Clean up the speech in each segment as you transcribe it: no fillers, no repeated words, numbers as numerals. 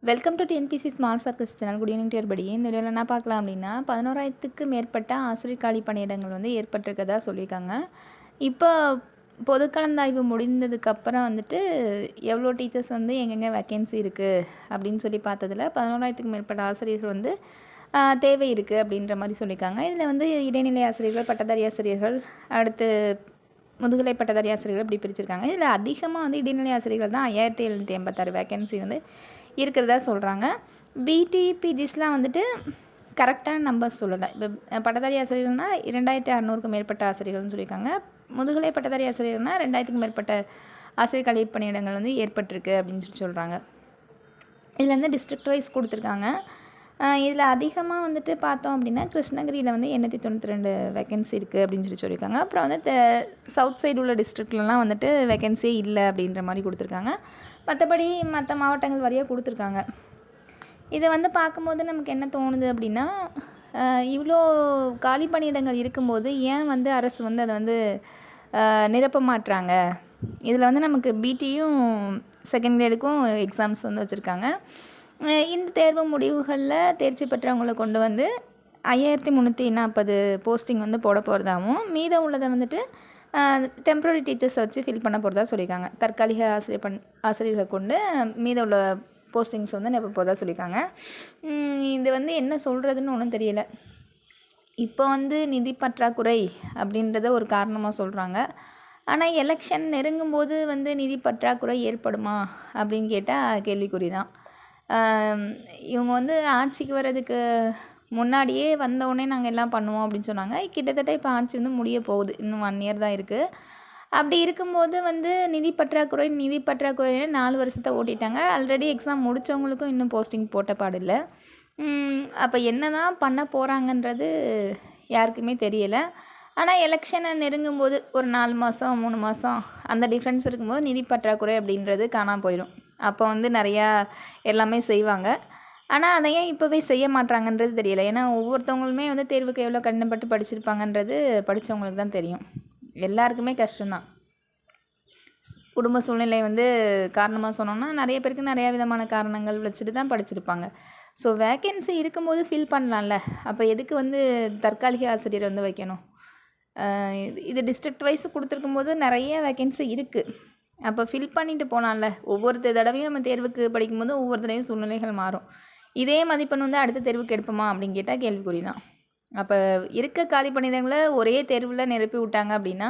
Welcome to TNPC small circles channel. Good evening to everybody. இந்த வீடியோவில் என்ன பார்க்கலாம் அப்படின்னா 11,000க்கு மேற்பட்ட ஆசிரியர் காலி பணியிடங்கள் வந்து ஏற்பட்டிருக்கதா சொல்லியிருக்காங்க. இப்போ பொதுக்கலந்தாய்வு முடிந்ததுக்கப்புறம் வந்துட்டு எவ்வளோ டீச்சர்ஸ் வந்து எங்கெங்கே வேக்கன்சி இருக்குது அப்படின்னு சொல்லி பார்த்ததில் 11,000க்கு மேற்பட்ட ஆசிரியர்கள் வந்து தேவை இருக்குது அப்படின்ற மாதிரி சொல்லியிருக்காங்க. இதில் வந்து இடைநிலை ஆசிரியர்கள், பட்டதாரி ஆசிரியர்கள், அடுத்து முதுகலை பட்டதாரி ஆசிரியர்கள் இப்படி பிரிச்சிருக்காங்க. இதில் அதிகமாக வந்து இடைநிலை ஆசிரியர்கள் தான் 5,786 வேக்கன்சி வந்து இருக்கிறதா சொல்கிறாங்க. பிடிபிஜிஸ்லாம் வந்துட்டு கரெக்டான நம்பர்ஸ் சொல்லலை. இப்போ பட்டதாரி ஆசிரியர்கள்னால் 2,600க்கும் மேற்பட்ட ஆசிரியர்கள்னு சொல்லியிருக்காங்க. முதுகலை பட்டதாரி ஆசிரியர்கள்னால் 2,000க்கும் மேற்பட்ட ஆசிரியர் காலி பணியிடங்கள் வந்து ஏற்பட்டிருக்கு அப்படின்னு சொல்லி சொல்கிறாங்க. இதில் வந்து டிஸ்ட்ரிக்ட் வைஸ் கொடுத்துருக்காங்க. இதில் அதிகமாக வந்துட்டு பார்த்தோம் அப்படின்னா கிருஷ்ணகிரியில் வந்து 892 வேக்கன்சி இருக்குது அப்படின்னு சொல்லி சொல்லியிருக்காங்க. அப்புறம் வந்து சவுத் சைடு உள்ள டிஸ்ட்ரிக்ட்லலாம் வந்துட்டு வேக்கன்சியே இல்லை அப்படின்ற மாதிரி கொடுத்துருக்காங்க. மற்றபடி மற்ற மாவட்டங்கள் வரையாக கொடுத்துருக்காங்க. இதை வந்து பார்க்கும்போது நமக்கு என்ன தோணுது அப்படின்னா, இவ்வளோ காலி பணியிடங்கள் இருக்கும்போது ஏன் வந்து அரசு வந்து அதை வந்து நிரப்ப மாட்டுறாங்க? இதில் வந்து நமக்கு பிடியும் செகண்ட் கிரேடுக்கும் எக்ஸாம்ஸ் வந்து வச்சுருக்காங்க. இந்த தேர்வு முடிவுகளில் தேர்ச்சி பெற்றவங்களை கொண்டு வந்து 5,340 போஸ்டிங் வந்து போட போகிறதாகவும், மீதம் உள்ளதை வந்துட்டு டெம்ப்ரரி டீச்சர்ஸை வச்சு ஃபில் பண்ண போகிறதா சொல்லியிருக்காங்க. தற்காலிக ஆசிரியர்களை கொண்டு மீதம் உள்ள போஸ்டிங்ஸ் வந்து நிரப்ப போகிறதா சொல்லியிருக்காங்க. இது வந்து என்ன சொல்கிறதுன்னு ஒன்றும் தெரியலை. இப்போ வந்து நிதி பற்றாக்குறை அப்படின்றத ஒரு காரணமாக சொல்கிறாங்க. ஆனால் எலெக்ஷன் நெருங்கும்போது வந்து நிதி பற்றாக்குறை ஏற்படுமா அப்படின்னு கேட்டால் கேள்விக்குறி தான். இவங்க வந்து ஆட்சிக்கு வர்றதுக்கு முன்னாடியே வந்தோடனே நாங்கள் எல்லாம் பண்ணுவோம் அப்படின்னு சொன்னாங்க. கிட்டத்தட்ட இப்போ ஆட்சி வந்து முடிய போகுது. இன்னும் 1 இயர் தான் இருக்குது. அப்படி இருக்கும்போது வந்து நிதி பற்றாக்குறை 4 வருஷத்தை ஓட்டிட்டாங்க. ஆல்ரெடி எக்ஸாம் முடித்தவங்களுக்கும் இன்னும் போஸ்டிங் போட்ட பாடில்லை. அப்போ என்ன தான் பண்ண போகிறாங்கன்றது யாருக்குமே தெரியலை. ஆனால் எலெக்ஷனை நெருங்கும்போது ஒரு 4 மாதம் 3 மாதம் அந்த டிஃப்ரென்ஸ் இருக்கும்போது நிதி பற்றாக்குறை அப்படின்றது காணாமல் போயிடும். அப்போ வந்து நிறையா எல்லாமே செய்வாங்க. ஆனால் அதை ஏன் இப்போவே செய்ய மாட்டாங்கன்றது தெரியலை. ஏன்னா ஒவ்வொருத்தவங்களுமே வந்து தேர்வுக்கு எவ்வளோ கடினப்பட்டு படிச்சிருப்பாங்கன்றது படித்தவங்களுக்கு தான் தெரியும். எல்லாருக்குமே கஷ்டம்தான். குடும்ப சூழ்நிலை வந்து காரணமாக சொன்னோம்னா நிறைய பேருக்கு நிறையா விதமான காரணங்கள் வச்சுட்டு தான் படிச்சிருப்பாங்க. ஸோ வேக்கன்சி இருக்கும்போது ஃபில் பண்ணலாம்ல. அப்போ எதுக்கு வந்து தற்காலிக ஆசிரியர் வந்து வைக்கணும்? இது டிஸ்ட்ரிக்ட் வைஸ் கொடுத்துருக்கும் போது நிறைய வேக்கன்சி இருக்குது. அப்போ ஃபில் பண்ணிட்டு போகலாம்ல. ஒவ்வொரு தடவையும் நம்ம தேர்வுக்கு படிக்கும்போது ஒவ்வொரு தடவையும் சூழ்நிலைகள் மாறும். இதே மதிப்பெண் வந்து அடுத்த தேர்வுக்கு எடுப்போமா அப்படின்னு கேட்டால் கேள்விக்குறி தான். அப்போ இருக்க காலி பணியிடங்களை ஒரே தேர்வில் நிரப்பி விட்டாங்க அப்படின்னா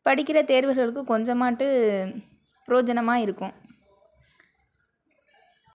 படிக்கிற தேர்வுகளுக்கு கொஞ்சமாட்டு பிரயோஜனமாக இருக்கும்.